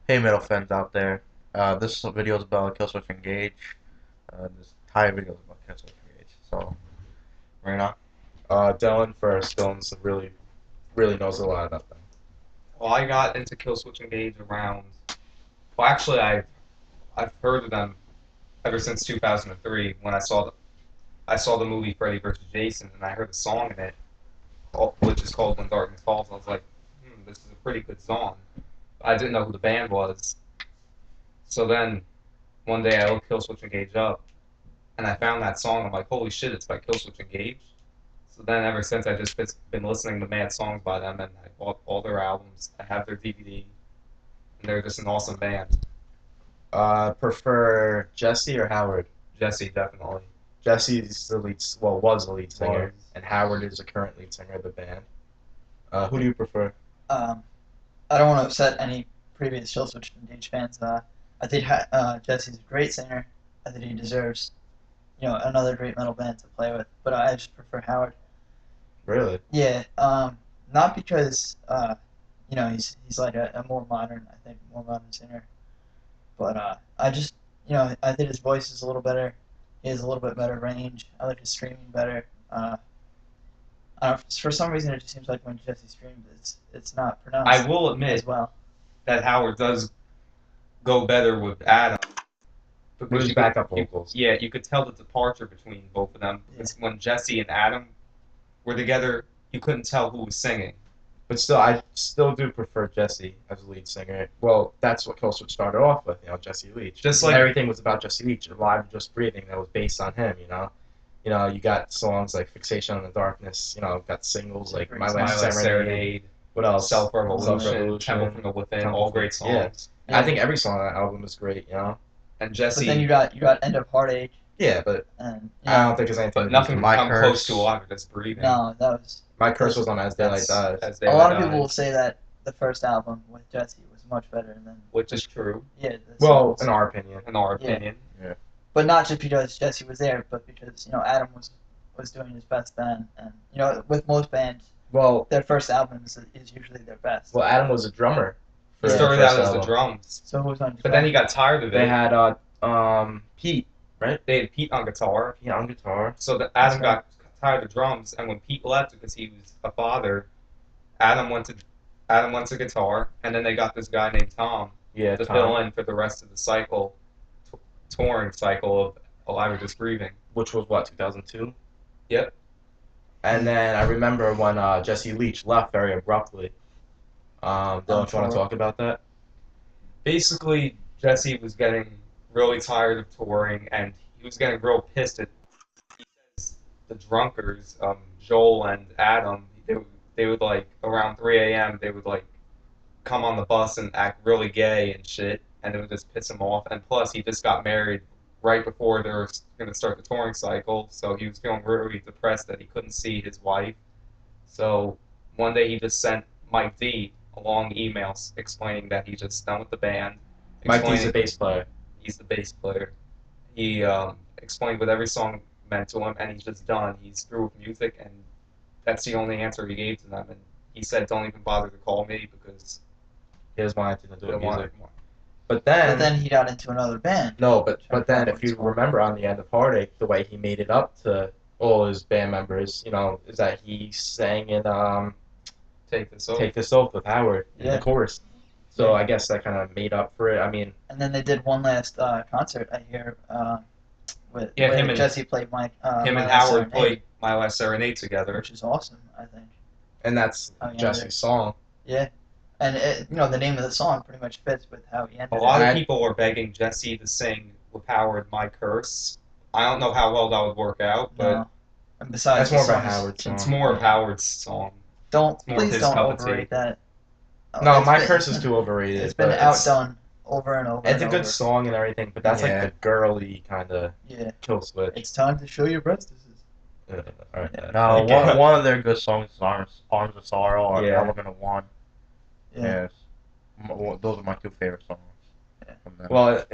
Hey, metal fans out there. This video is about Killswitch Engage. This entire video is about Killswitch Engage. So, right now. Dylan first. Dylan's really knows a lot about them. Well, I got into Killswitch Engage around. Well, actually, I've heard of them ever since 2003 when I saw the movie Freddy vs. Jason and I heard the song in it, which is called When Darkness Falls. I was like, this is a pretty good song. I didn't know who the band was, so then one day I looked Killswitch Engage up and I found that song. I'm like, holy shit, it's by Killswitch Engage. So then ever since I just been listening to mad songs by them and I bought all their albums. I have their DVD and they're just an awesome band. Prefer Jesse or Howard? Jesse, definitely. Jesse's the was the lead singer, Was. and Howard is the current lead singer of the band. Who do you prefer? Um, I don't want to upset any previous Killswitch Engage fans. I think Jesse's a great singer. I think he deserves, another great metal band to play with. But I just prefer Howard. Really? Yeah. Not because he's like a more modern, I think, more modern singer. But I just, I think his voice is a little better. He has a little bit better range. I like his screaming better. I don't know, for some reason, it just seems like when Jesse streams, it's not pronounced I will as admit well. that Howard does go better with Adam With because his backup vocals. yeah, you could tell the departure between both of them. Because when Jesse and Adam were together, you couldn't tell who was singing. But still, I still do prefer Jesse as a lead singer. Well, that's what Killswitch started off with, Jesse Leach. Just like Everything was about Jesse Leach. Alive, Just Breathing, that was based on him. You got songs like Fixation on the Darkness. Got singles like My My Last Last Serenade. What else? Self-Revolution, Temple from the Within, all great songs. Yeah. I think every song on that album is great. And But Jesse, then you got End of Heartache, Yeah, but and I don't think there's anything. but nothing My can come Curse. close to Alive Just Breathing. no, that was My Curse was on As Daylight Dies. As a Daylight lot of Dies, people will say that the first album with Jesse was much better than which is true the Well, singles. in our opinion. in our Yeah. opinion. But not just because Jesse was there, but because Adam was doing his best then, and with most bands, Well, their first album is usually their best. Adam was a drummer. He for the started first out as the album. drums, So who was on? but then he got tired of They it. had Pete, right? They had Pete on guitar, Pete on guitar. so that Adam That's got tired of drums, and when Pete left because he was a father, Adam went to guitar, and then they got this guy named Tom Yeah, to Tom, fill in for the rest of the cycle, touring cycle of Alive Just Breathing. which was what 2002. Yep. And then I remember when Jesse Leach left very abruptly. Don't you want sure. to talk about that? Basically, Jesse was getting really tired of touring, and he was getting real pissed at the drunkers, Joel and Adam. They would like around 3 a.m. They would like come on the bus and act really gay and shit, and it would just piss him off. And plus, he just got married right before they were going to start the touring cycle, so he was feeling really depressed that he couldn't see his wife. So one day he just sent Mike D a long email explaining that he's just done with the band. Mike D's explaining- the bass player. He's the bass player. He explained what every song meant to him, and he's just done. He's through with music, and that's the only answer he gave to them. And he said, "Don't even bother to call me because He doesn't want anything to do they with don't want music. it more." But But then he got into another band. No, but then if you remember on the End of Heartache, the way he made it up to all his band members, is that he sang in Take this over. Take This Oath with Howard in Yeah. the chorus. So I guess that kind of made up for it. I mean, And then they did one last concert, I hear, with Yeah, where him and- Jesse played Him My and Last Howard Serenade, played My Last Serenade together. which is awesome, I think. and that's Oh, yeah, Jesse's song. Yeah, and the name of the song pretty much fits with how he ended A lot it. of people are begging Jesse to sing with Howard My Curse. I don't know how well that would work out, but No. And besides, That's more the about song is- Howard's song. it's more of Howard's song. more Please his don't cup of tea. overrate that. No, It's My been- Curse is too overrated. It's been but outdone over and over. It's a and good over. song and everything, but that's Yeah. like the girly kind of Yeah, kill switch. it's time to show your breasts. All right. No, Okay. one of their good songs is Arms of Sorrow or Yeah. Element of One. Yeah. Yes. Those are my two favorite songs. Yeah. From them. Well,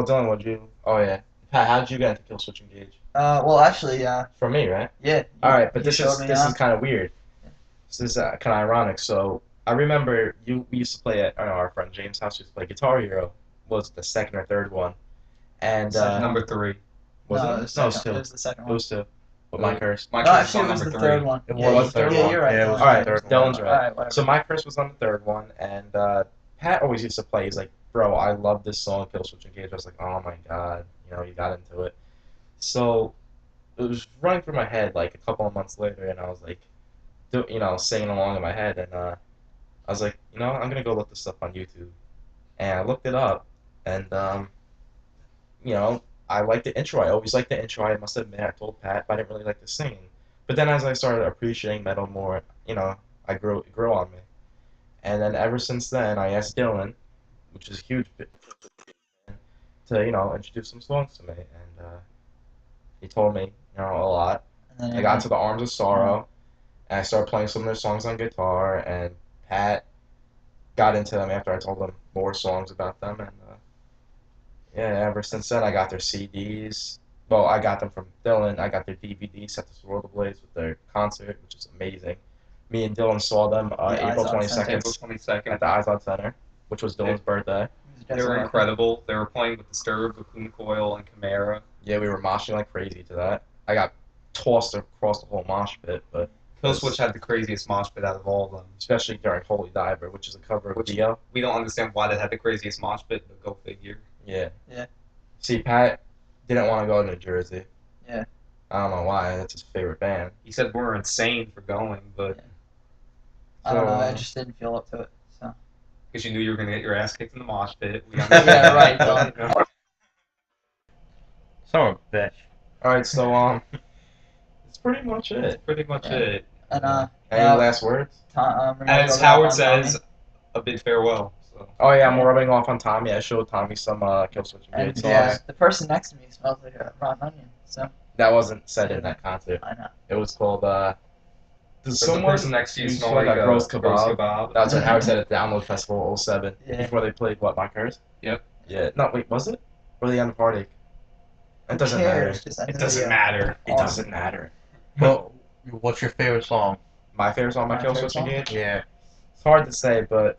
Dylan, what'd you? Oh yeah. How did you get into Killswitch Engage? Well, actually, From me, right? yeah. All right, but you this showed is me this on. is kind of weird. This is kind of ironic. So I remember we used to play at our friend James' house. We used to play Guitar Hero. Was the second or third one, and Second Number 3. was no, it? it was No, it second. was two. It was the second It one. was two. But my curse. My No, curse is actually, on it was number the 3. third one. It was was the the third third Yeah, one. you're right. Yeah, it was All the right, third one. Dylan's right. All right, whatever. So my curse was on the third one, and Pat always used to play. He's like, "Bro, I love this song, Killswitch Engage." I was like, "Oh my god, you got into it." So it was running through my head like a couple of months later, and I was like, singing along in my head, and I was like, I'm gonna go look this up on YouTube, and I looked it up, and I liked the intro. I always liked the intro. I must admit, I told Pat, but I didn't really like the singing. But then as I started appreciating metal more, it grew on me. And then ever since then, I asked Dylan, which is a huge bit, to introduce some songs to me, and he told me a lot. And then I got into the Arms of Sorrow, and I started playing some of their songs on guitar, and Pat got into them after I told him more songs about them, and yeah, ever since then I got their CDs. Well, I got them from Dylan. I got their DVD set to Swirl the Blades with their concert, which is amazing. Me and Dylan saw them April Izod Center. 22nd April 22nd. at the Izod Center, which was Dylan's birthday. They were incredible. They were playing with Disturbed, Cocoon Coil, and Chimera. Yeah, we were moshing like crazy to that. I got tossed across the whole mosh pit, but Killswitch had the craziest mosh pit out of all of them. especially during Holy Diver, which is a cover of Dio. We don't understand why they had the craziest mosh pit, but go figure. Yeah. Yeah. See, Pat didn't want to go to New Jersey. Yeah. I don't know why. That's his favorite band. He said we're insane for going, but I don't know. I So, just didn't feel up to it. So. because you knew you were going to get your ass kicked in the mosh pit. We Yeah, right, But, Dylan. Son of a bitch. all right, so that's pretty much it. That's pretty much Yeah. it. And Any now, last words? As Howard says, a bid farewell. So. Oh yeah, I'm rubbing off on Tommy. I showed Tommy some Killswitch and Engage songs. yeah, the person next to me smells like a rotten onion. So That wasn't said in that concert. I know. It was called. Does Does the someone person next to you use smell like like a a roast roast kebab? kebab? That's what Howard said at the Download Festival 07 Yeah. before they played what, My Curse? Yep. Yeah. No, wait, was it? Or the end of Heartache? It doesn't Who matter. cares? Just end It the doesn't video. matter. It doesn't matter. Well, what's your favorite song? My favorite song by My favorite Killswitch song? Engage? Yeah. It's hard to say, but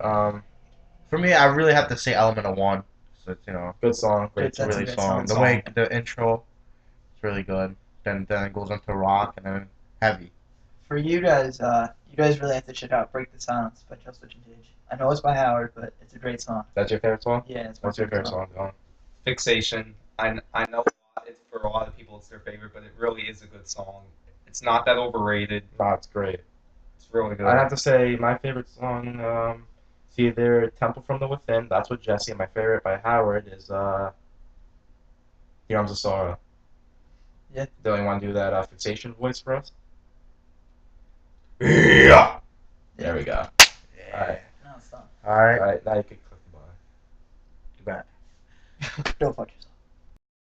For me, I really have to say Element of One. So it's, good song. Great it's a That's a really good song. song. The way the intro, it's really good. Then it goes into rock and then heavy. For you guys really have to check out "Break the Silence" by Killswitch Engage. I know it's by Howard, but it's a great song. That's your favorite song? Yeah, it's my What's your favorite song, Dylan? Fixation. I know for a lot of people it's their favorite, but it really is a good song. It's not that overrated. No, it's great. It's really good. I'd have to say my favorite song, it's either Temple from the Within, that's with Jesse, and my favorite by Howard is The Arms of Sorrow. Yeah. Dylan, want to do that fixation voice for us? Yeah. There we go. Alright. No, it's not. Alright. Alright, now you can click the button. Goodbye. Go fuck yourself.